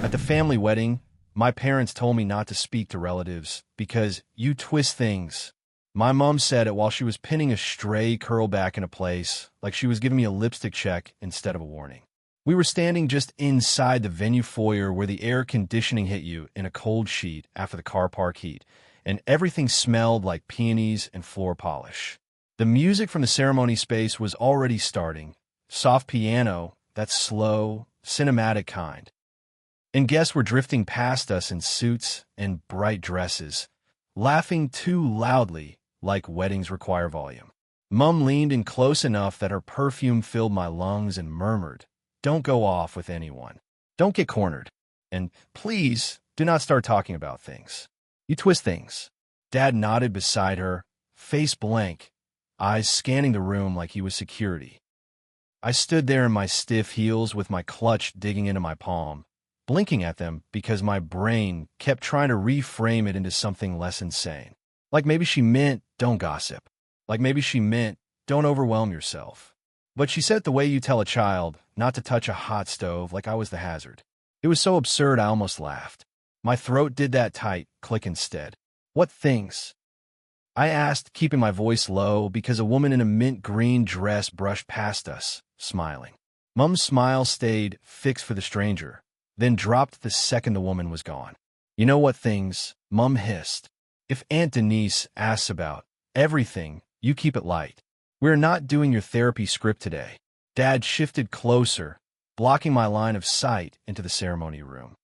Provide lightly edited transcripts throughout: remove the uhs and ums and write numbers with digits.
At the family wedding, my parents told me not to speak to relatives because you twist things. My mom said it while she was pinning a stray curl back into place, like she was giving me a lipstick check instead of a warning. We were standing just inside the venue foyer where the air conditioning hit you in a cold sheet after the car park heat, and everything smelled like peonies and floor polish. The music from the ceremony space was already starting. Soft piano, that slow, cinematic kind. And guests were drifting past us in suits and bright dresses, laughing too loudly, like weddings require volume. Mum leaned in close enough that her perfume filled my lungs and murmured, "Don't go off with anyone. Don't get cornered. And please, do not start talking about things. You twist things." Dad nodded beside her, face blank, eyes scanning the room like he was security. I stood there in my stiff heels with my clutch digging into my palm, blinking at them because my brain kept trying to reframe it into something less insane. Like maybe she meant, don't gossip. Like maybe she meant, don't overwhelm yourself. But she said it the way you tell a child not to touch a hot stove, like I was the hazard. It was so absurd I almost laughed. My throat did that tight, click instead. What things? I asked, keeping my voice low, because a woman in a mint green dress brushed past us, smiling. Mum's smile stayed fixed for the stranger, then dropped the second the woman was gone. "You know what things?" Mum hissed. "If Aunt Denise asks about everything, you keep it light. We're not doing your therapy script today." Dad shifted closer, blocking my line of sight into the ceremony room.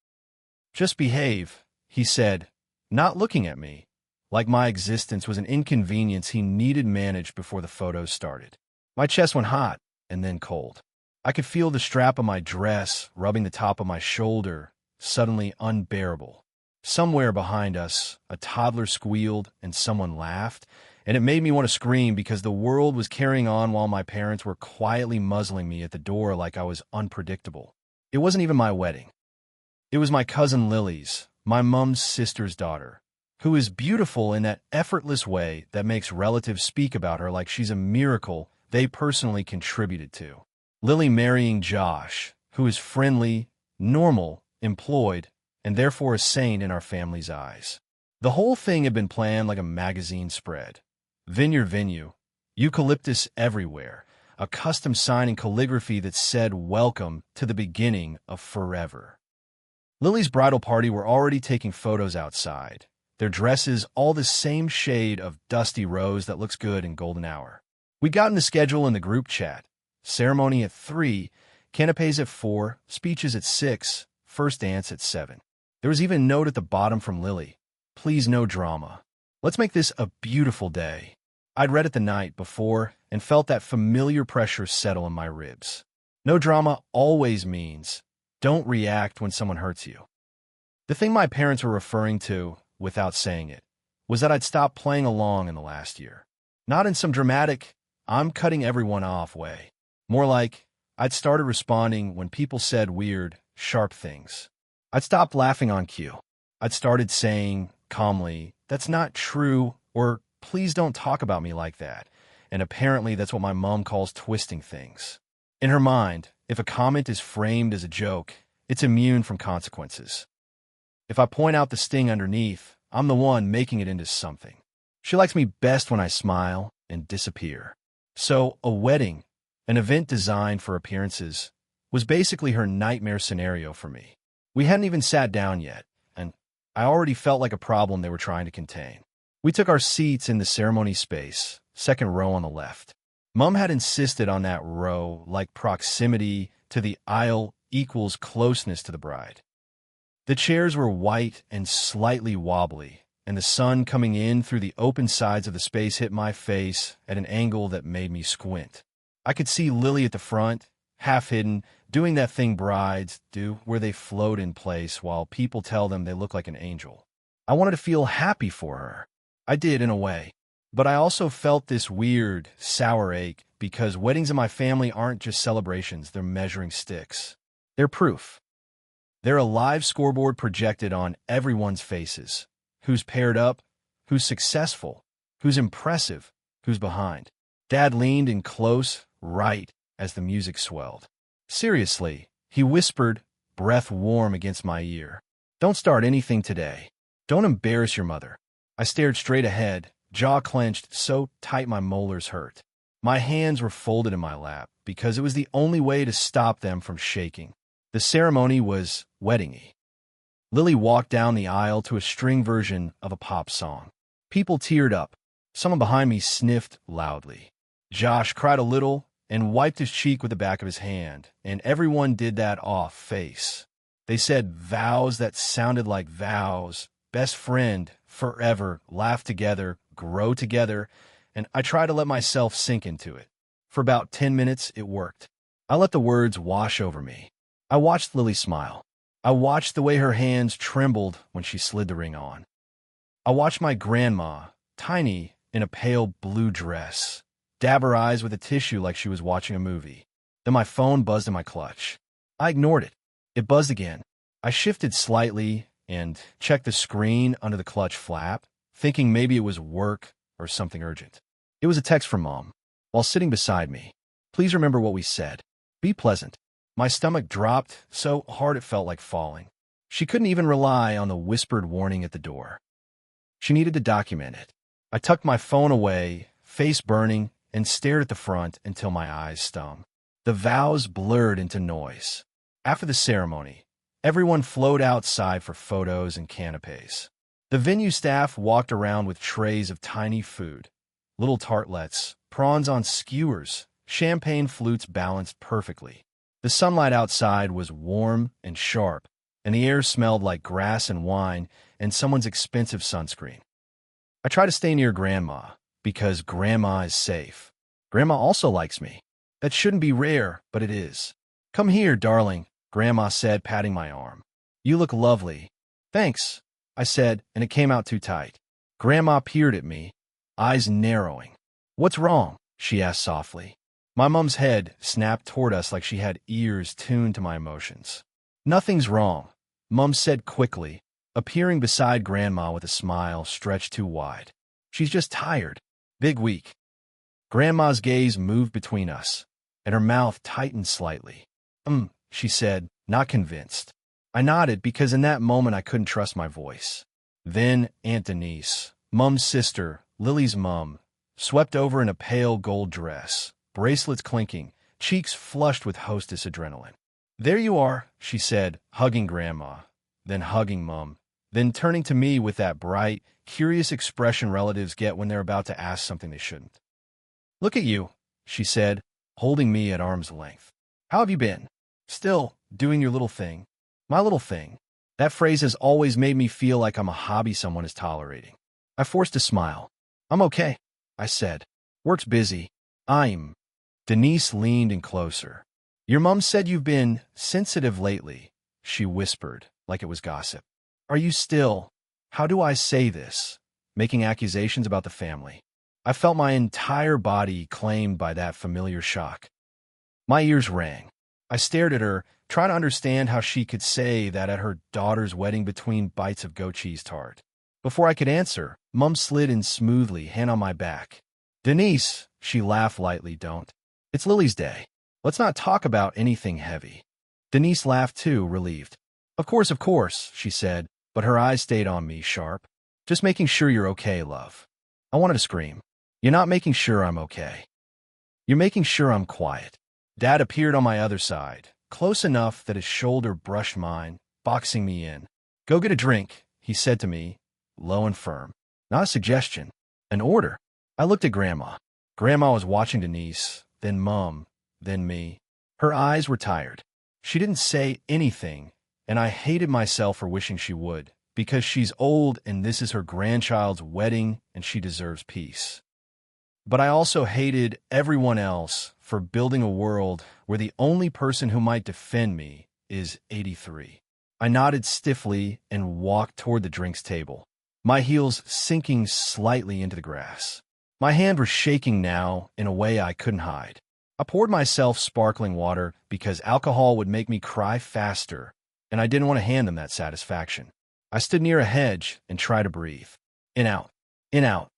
"Just behave," he said, not looking at me, like my existence was an inconvenience he needed managed before the photos started. My chest went hot and then cold. I could feel the strap of my dress rubbing the top of my shoulder, suddenly unbearable. Somewhere behind us, a toddler squealed and someone laughed, and it made me want to scream because the world was carrying on while my parents were quietly muzzling me at the door like I was unpredictable. It wasn't even my wedding. It was my cousin Lily's, my mom's sister's daughter, who is beautiful in that effortless way that makes relatives speak about her like she's a miracle they personally contributed to. Lily marrying Josh, who is friendly, normal, employed, and therefore a saint in our family's eyes. The whole thing had been planned like a magazine spread. Vineyard venue, eucalyptus everywhere, a custom sign in calligraphy that said welcome to the beginning of forever. Lily's bridal party were already taking photos outside, their dresses all the same shade of dusty rose that looks good in golden hour. We'd gotten the schedule in the group chat. Ceremony at 3, canapes at 4, speeches at 6, first dance at 7. There was even a note at the bottom from Lily. "Please, no drama. Let's make this a beautiful day." I'd read it the night before and felt that familiar pressure settle in my ribs. No drama always means don't react when someone hurts you. The thing my parents were referring to, without saying it, was that I'd stopped playing along in the last year. Not in some dramatic, I'm cutting everyone off way. More like, I'd started responding when people said weird, sharp things. I'd stopped laughing on cue. I'd started saying, calmly, "That's not true," or "Please don't talk about me like that." And apparently that's what my mom calls twisting things. In her mind, if a comment is framed as a joke, it's immune from consequences. If I point out the sting underneath, I'm the one making it into something. She likes me best when I smile and disappear. So, a wedding, an event designed for appearances, was basically her nightmare scenario for me. We hadn't even sat down yet, and I already felt like a problem they were trying to contain. We took our seats in the ceremony space, second row on the left. Mum had insisted on that row, like proximity to the aisle equals closeness to the bride. The chairs were white and slightly wobbly, and the sun coming in through the open sides of the space hit my face at an angle that made me squint. I could see Lily at the front, half hidden, doing that thing brides do where they float in place while people tell them they look like an angel. I wanted to feel happy for her. I did in a way. But I also felt this weird, sour ache because weddings in my family aren't just celebrations, they're measuring sticks. They're proof. They're a live scoreboard projected on everyone's faces. Who's paired up, who's successful, who's impressive, who's behind. Dad leaned in close, right, as the music swelled. Seriously, he whispered, breath warm against my ear. Don't start anything today. Don't embarrass your mother. I stared straight ahead, jaw clenched so tight my molars hurt. My hands were folded in my lap because it was the only way to stop them from shaking. The ceremony was wedding-y. Lily walked down the aisle to a string version of a pop song. People teared up. Someone behind me sniffed loudly. Josh cried a little and wiped his cheek with the back of his hand, and everyone did that off face. They said vows that sounded like vows. Best friend, forever, laugh together, grow together, and I tried to let myself sink into it. For about 10 minutes, it worked. I let the words wash over me. I watched Lily smile. I watched the way her hands trembled when she slid the ring on. I watched my grandma, tiny in a pale blue dress, dab her eyes with a tissue like she was watching a movie. Then my phone buzzed in my clutch. I ignored it. It buzzed again. I shifted slightly and checked the screen under the clutch flap, thinking maybe it was work or something urgent. It was a text from Mom, while sitting beside me. Please remember what we said. Be pleasant. My stomach dropped so hard it felt like falling. She couldn't even rely on the whispered warning at the door. She needed to document it. I tucked my phone away, face burning, and stared at the front until my eyes stung. The vows blurred into noise. After the ceremony, everyone flowed outside for photos and canapes. The venue staff walked around with trays of tiny food, little tartlets, prawns on skewers, champagne flutes balanced perfectly. The sunlight outside was warm and sharp, and the air smelled like grass and wine and someone's expensive sunscreen. I try to stay near Grandma, because Grandma is safe. Grandma also likes me. That shouldn't be rare, but it is. Come here, darling, Grandma said, patting my arm. You look lovely. Thanks, I said, and it came out too tight. Grandma peered at me, eyes narrowing. What's wrong? She asked softly. My mom's head snapped toward us like she had ears tuned to my emotions. Nothing's wrong, Mom said quickly, appearing beside Grandma with a smile stretched too wide. She's just tired. Big week. Grandma's gaze moved between us, and her mouth tightened slightly. She said, not convinced. I nodded because in that moment I couldn't trust my voice. Then Aunt Denise, Mom's sister, Lily's mom, swept over in a pale gold dress, bracelets clinking, cheeks flushed with hostess adrenaline. There you are, she said, hugging Grandma, then hugging Mom, then turning to me with that bright, curious expression relatives get when they're about to ask something they shouldn't. Look at you, she said, holding me at arm's length. How have you been? Still, doing your little thing. My little thing. That phrase has always made me feel like I'm a hobby someone is tolerating. I forced a smile. I'm okay, I said. Work's busy. Denise leaned in closer. Your mom said you've been sensitive lately, she whispered, like it was gossip. Are you still, how do I say this, making accusations about the family? I felt my entire body claimed by that familiar shock. My ears rang. I stared at her, trying to understand how she could say that at her daughter's wedding between bites of goat cheese tart. Before I could answer, Mom slid in smoothly, hand on my back. Denise, she laughed lightly, don't. It's Lily's day. Let's not talk about anything heavy. Denise laughed too, relieved. Of course, she said, but her eyes stayed on me, sharp. Just making sure you're okay, love. I wanted to scream. You're not making sure I'm okay. You're making sure I'm quiet. Dad appeared on my other side, close enough that his shoulder brushed mine, boxing me in. Go get a drink, he said to me, low and firm. Not a suggestion, an order. I looked at Grandma. Grandma was watching Denise, then Mom, then me. Her eyes were tired. She didn't say anything, and I hated myself for wishing she would, because she's old and this is her grandchild's wedding and she deserves peace. But I also hated everyone else for building a world where the only person who might defend me is 83. I nodded stiffly and walked toward the drinks table, my heels sinking slightly into the grass. My hand was shaking now in a way I couldn't hide. I poured myself sparkling water because alcohol would make me cry faster, and I didn't want to hand them that satisfaction. I stood near a hedge and tried to breathe. In, out. In, out.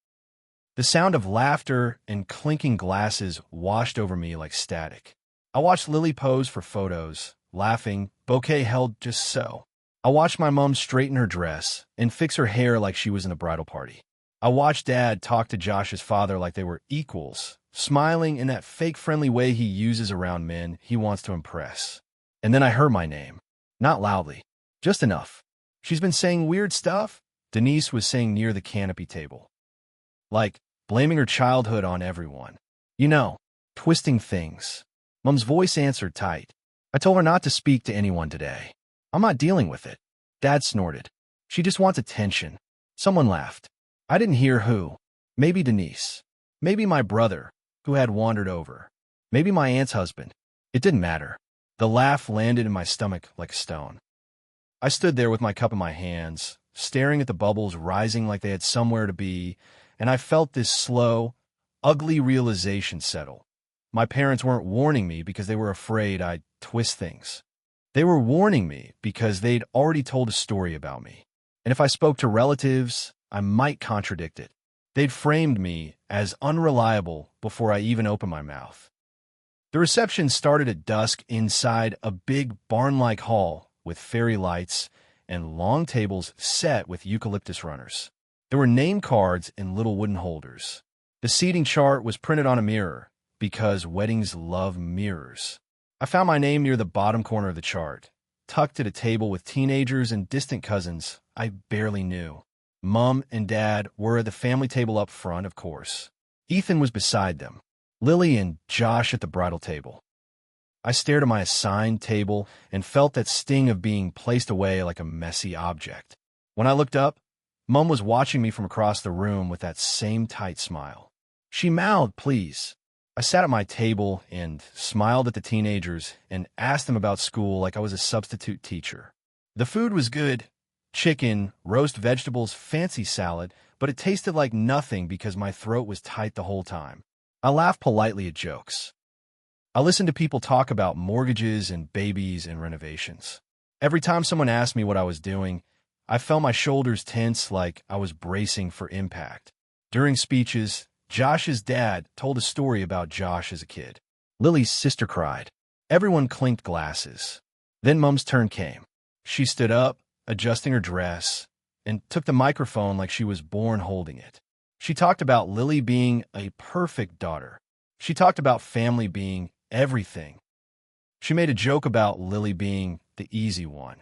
The sound of laughter and clinking glasses washed over me like static. I watched Lily pose for photos, laughing, bouquet held just so. I watched my mom straighten her dress and fix her hair like she was in a bridal party. I watched Dad talk to Josh's father like they were equals, smiling in that fake friendly way he uses around men he wants to impress. And then I heard my name. Not loudly. Just enough. She's been saying weird stuff, Denise was saying near the canopy table. Like, blaming her childhood on everyone. You know, twisting things. Mom's voice answered tight. I told her not to speak to anyone today. I'm not dealing with it. Dad snorted. She just wants attention. Someone laughed. I didn't hear who. Maybe Denise. Maybe my brother, who had wandered over. Maybe my aunt's husband. It didn't matter. The laugh landed in my stomach like a stone. I stood there with my cup in my hands, staring at the bubbles rising like they had somewhere to be, and I felt this slow, ugly realization settle. My parents weren't warning me because they were afraid I'd twist things. They were warning me because they'd already told a story about me. And if I spoke to relatives, I might contradict it. They'd framed me as unreliable before I even opened my mouth. The reception started at dusk inside a big barn-like hall with fairy lights and long tables set with eucalyptus runners. There were name cards in little wooden holders. The seating chart was printed on a mirror, because weddings love mirrors. I found my name near the bottom corner of the chart, tucked at a table with teenagers and distant cousins I barely knew. Mom and Dad were at the family table up front, of course. Ethan was beside them. Lily and Josh at the bridal table. I stared at my assigned table and felt that sting of being placed away like a messy object. When I looked up, Mom was watching me from across the room with that same tight smile. She mouthed, "Please." I sat at my table and smiled at the teenagers and asked them about school like I was a substitute teacher. The food was good. Chicken, roast vegetables, fancy salad, but it tasted like nothing because my throat was tight the whole time. I laughed politely at jokes. I listened to people talk about mortgages and babies and renovations. Every time someone asked me what I was doing, I felt my shoulders tense like I was bracing for impact. During speeches, Josh's dad told a story about Josh as a kid. Lily's sister cried. Everyone clinked glasses. Then Mom's turn came. She stood up, adjusting her dress, and took the microphone like she was born holding it. She talked about Lily being a perfect daughter. She talked about family being everything. She made a joke about Lily being the easy one.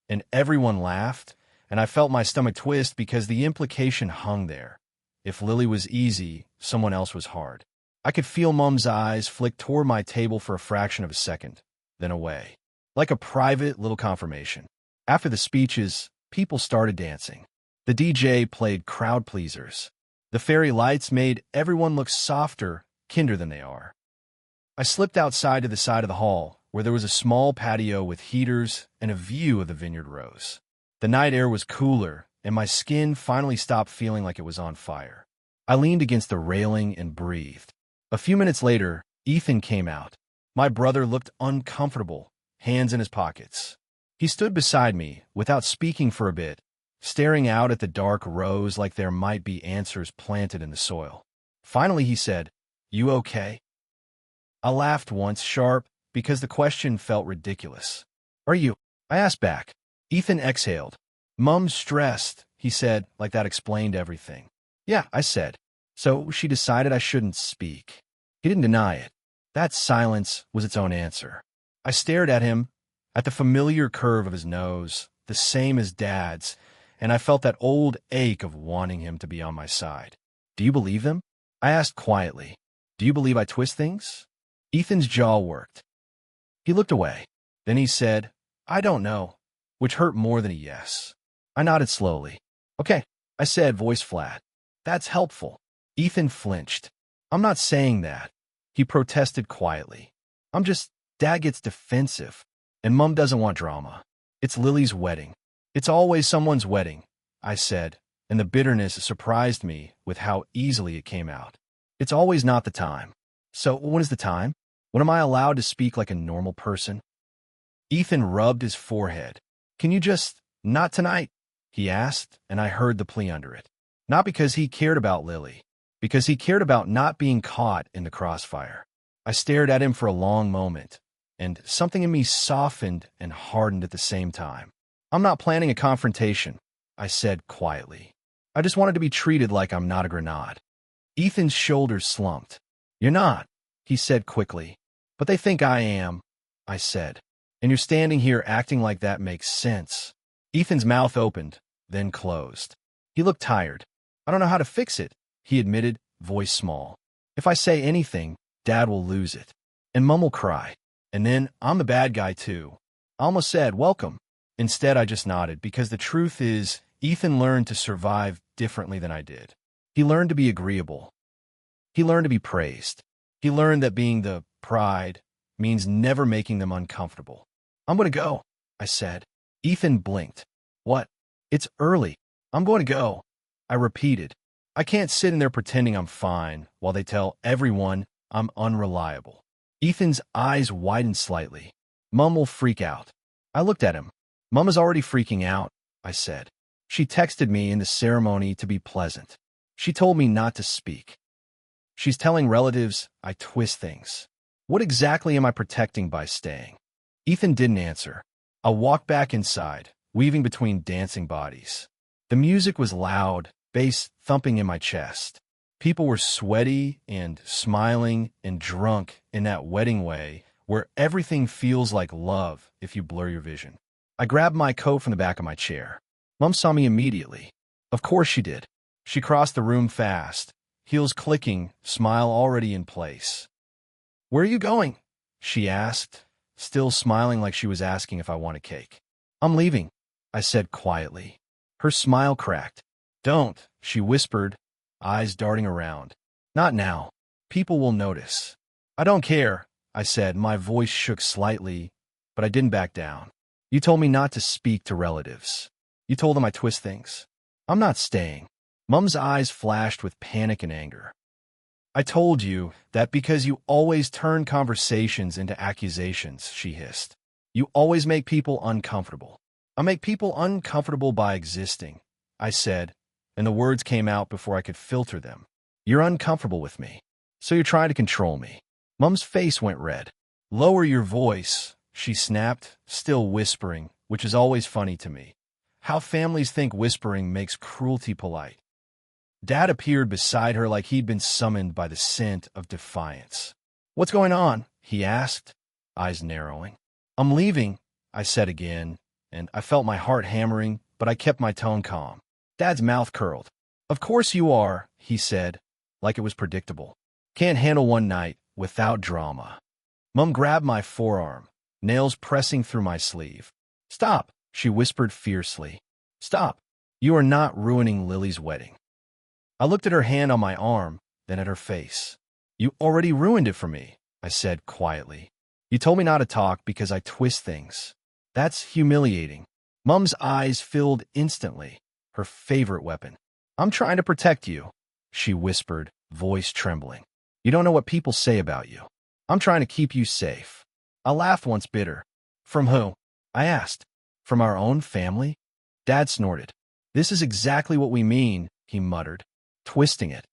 And everyone laughed, and I felt my stomach twist because the implication hung there. If Lily was easy, someone else was hard. I could feel Mom's eyes flick toward my table for a fraction of a second, then away. Like a private little confirmation. After the speeches, people started dancing. The DJ played crowd pleasers. The fairy lights made everyone look softer, kinder than they are. I slipped outside to the side of the hall, where there was a small patio with heaters and a view of the vineyard rows. The night air was cooler, and my skin finally stopped feeling like it was on fire. I leaned against the railing and breathed. A few minutes later, Ethan came out. My brother looked uncomfortable, hands in his pockets. He stood beside me, without speaking for a bit, staring out at the dark rows like there might be answers planted in the soil. Finally, he said, "You okay?" I laughed once, sharp, because the question felt ridiculous. "Are you?" I asked back. Ethan exhaled. "Mom's stressed," he said, like that explained everything. "Yeah," I said. So she decided I shouldn't speak. He didn't deny it. That silence was its own answer. I stared at him, at the familiar curve of his nose, the same as Dad's, and I felt that old ache of wanting him to be on my side. "Do you believe them?" I asked quietly. "Do you believe I twist things?" Ethan's jaw worked. He looked away. Then he said, "I don't know," which hurt more than a yes. I nodded slowly. "Okay," I said, voice flat. "That's helpful." Ethan flinched. "I'm not saying that." He protested quietly. Dad gets defensive, and Mom doesn't want drama. It's Lily's wedding. It's always someone's wedding," I said, and the bitterness surprised me with how easily it came out. "It's always not the time." "So when is the time? When am I allowed to speak like a normal person?" Ethan rubbed his forehead. "Can you not tonight?" he asked, and I heard the plea under it. Not because he cared about Lily, because he cared about not being caught in the crossfire. I stared at him for a long moment, and something in me softened and hardened at the same time. I'm not planning a confrontation, I said quietly. I just wanted to be treated like I'm not a grenade. Ethan's shoulders slumped. You're not, he said quickly. But they think I am, I said. And you're standing here acting like that makes sense. Ethan's mouth opened, then closed. He looked tired. I don't know how to fix it, he admitted, voice small. If I say anything, Dad will lose it. And Mom will cry. And then I'm the bad guy too. I almost said, welcome. Instead, I just nodded, because the truth is, Ethan learned to survive differently than I did. He learned to be agreeable. He learned to be praised. He learned that being the pride means never making them uncomfortable. I'm going to go, I said. Ethan blinked. What? It's early. I'm going to go, I repeated. I can't sit in there pretending I'm fine while they tell everyone I'm unreliable. Ethan's eyes widened slightly. Mom will freak out. I looked at him. Mom is already freaking out, I said. She texted me in the ceremony to be pleasant. She told me not to speak. She's telling relatives I twist things. What exactly am I protecting by staying? Ethan didn't answer. I walked back inside, weaving between dancing bodies. The music was loud, bass thumping in my chest. People were sweaty and smiling and drunk in that wedding way where everything feels like love if you blur your vision. I grabbed my coat from the back of my chair. Mom saw me immediately. Of course she did. She crossed the room fast, heels clicking, smile already in place. Where are you going? She asked, still smiling like she was asking if I wanted cake. I'm leaving, I said quietly. Her smile cracked. Don't, she whispered, eyes darting around. Not now. People will notice. I don't care, I said. My voice shook slightly, but I didn't back down. You told me not to speak to relatives. You told them I twist things. I'm not staying. Mom's eyes flashed with panic and anger. I told you that because you always turn conversations into accusations, she hissed. You always make people uncomfortable. I make people uncomfortable by existing, I said, and the words came out before I could filter them. You're uncomfortable with me, so you're trying to control me. Mom's face went red. Lower your voice, she snapped, still whispering, which is always funny to me. How families think whispering makes cruelty polite. Dad appeared beside her like he'd been summoned by the scent of defiance. What's going on? He asked, eyes narrowing. I'm leaving, I said again, and I felt my heart hammering, but I kept my tone calm. Dad's mouth curled. Of course you are, he said, like it was predictable. Can't handle one night without drama. Mom grabbed my forearm, nails pressing through my sleeve. Stop, she whispered fiercely. Stop. You are not ruining Lily's wedding. I looked at her hand on my arm, then at her face. You already ruined it for me, I said quietly. You told me not to talk because I twist things. That's humiliating. Mom's eyes filled instantly, her favorite weapon. I'm trying to protect you, she whispered, voice trembling. You don't know what people say about you. I'm trying to keep you safe. I laughed once bitter. From who? I asked. From our own family? Dad snorted. This is exactly what we mean, he muttered, twisting it.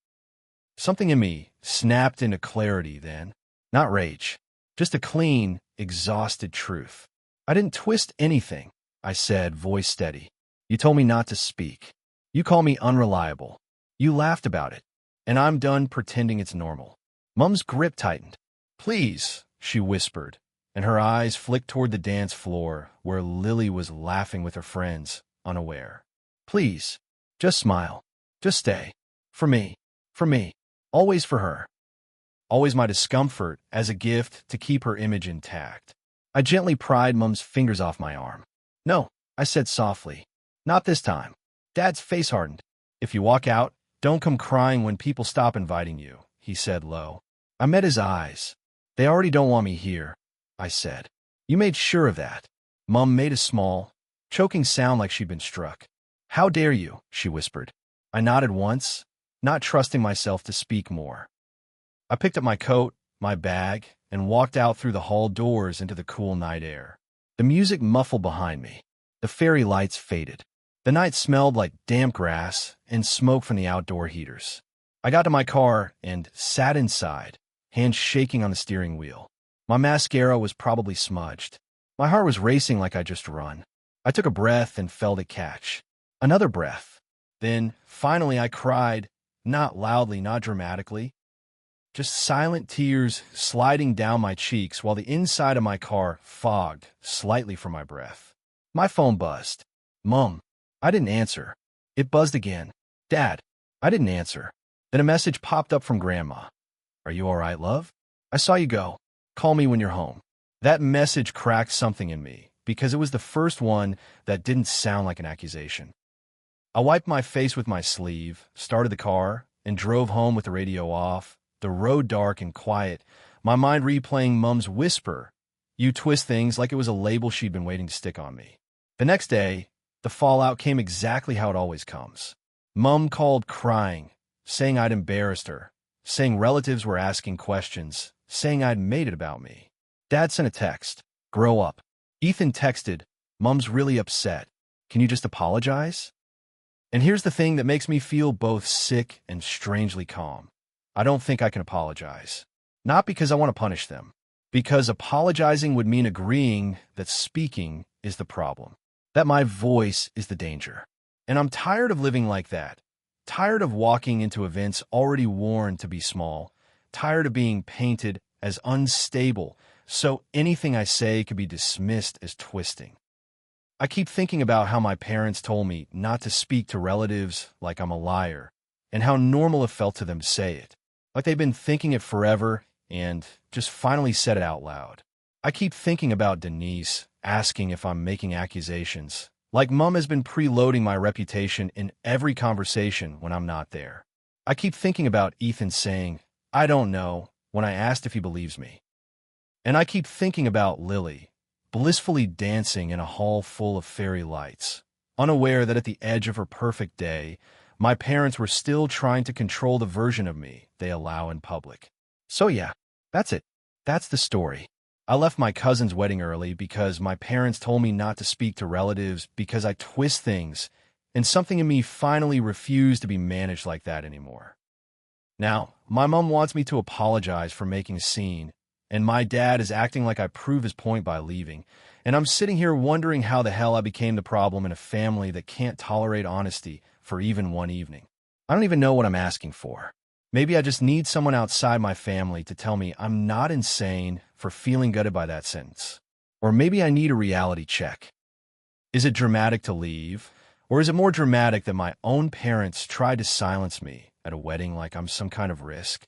Something in me snapped into clarity then. Not rage. Just a clean, exhausted truth. I didn't twist anything, I said, voice steady. You told me not to speak. You call me unreliable. You laughed about it. And I'm done pretending it's normal. Mom's grip tightened. Please, she whispered, and her eyes flicked toward the dance floor where Lily was laughing with her friends, unaware. Please, just smile. Just stay. For me. For me. Always for her. Always my discomfort as a gift to keep her image intact. I gently pried Mom's fingers off my arm. No, I said softly. Not this time. Dad's face hardened. If you walk out, don't come crying when people stop inviting you, he said low. I met his eyes. They already don't want me here, I said. You made sure of that. Mom made a small, choking sound like she'd been struck. How dare you, she whispered. I nodded once, not trusting myself to speak more. I picked up my coat, my bag, and walked out through the hall doors into the cool night air. The music muffled behind me. The fairy lights faded. The night smelled like damp grass and smoke from the outdoor heaters. I got to my car and sat inside, hands shaking on the steering wheel. My mascara was probably smudged. My heart was racing like I just run. I took a breath and felt it catch. Another breath. Then, finally, I cried, not loudly, not dramatically, just silent tears sliding down my cheeks while the inside of my car fogged slightly for my breath. My phone buzzed. Mom. I didn't answer. It buzzed again. Dad. I didn't answer. Then a message popped up from Grandma. Are you all right, love? I saw you go. Call me when you're home. That message cracked something in me because it was the first one that didn't sound like an accusation. I wiped my face with my sleeve, started the car, and drove home with the radio off, the road dark and quiet, my mind replaying Mom's whisper, "You twist things," like it was a label she'd been waiting to stick on me. The next day, the fallout came exactly how it always comes. Mom called crying, saying I'd embarrassed her, saying relatives were asking questions, saying I'd made it about me. Dad sent a text, "Grow up." Ethan texted, "Mom's really upset. Can you just apologize?" And here's the thing that makes me feel both sick and strangely calm. I don't think I can apologize. Not because I want to punish them. Because apologizing would mean agreeing that speaking is the problem. That my voice is the danger. And I'm tired of living like that. Tired of walking into events already worn to be small. Tired of being painted as unstable, so anything I say could be dismissed as twisting. I keep thinking about how my parents told me not to speak to relatives like I'm a liar, and how normal it felt to them to say it. Like they've been thinking it forever and just finally said it out loud. I keep thinking about Denise asking if I'm making accusations, like Mom has been preloading my reputation in every conversation when I'm not there. I keep thinking about Ethan saying, "I don't know," when I asked if he believes me. And I keep thinking about Lily, blissfully dancing in a hall full of fairy lights, unaware that at the edge of her perfect day, my parents were still trying to control the version of me they allow in public. So yeah, that's it. That's the story. I left my cousin's wedding early because my parents told me not to speak to relatives because I twist things, and something in me finally refused to be managed like that anymore. Now, my mom wants me to apologize for making a scene, and my dad is acting like I prove his point by leaving, and I'm sitting here wondering how the hell I became the problem in a family that can't tolerate honesty for even one evening. I don't even know what I'm asking for. Maybe I just need someone outside my family to tell me I'm not insane for feeling gutted by that sentence. Or maybe I need a reality check. Is it dramatic to leave? Or is it more dramatic that my own parents tried to silence me at a wedding like I'm some kind of risk?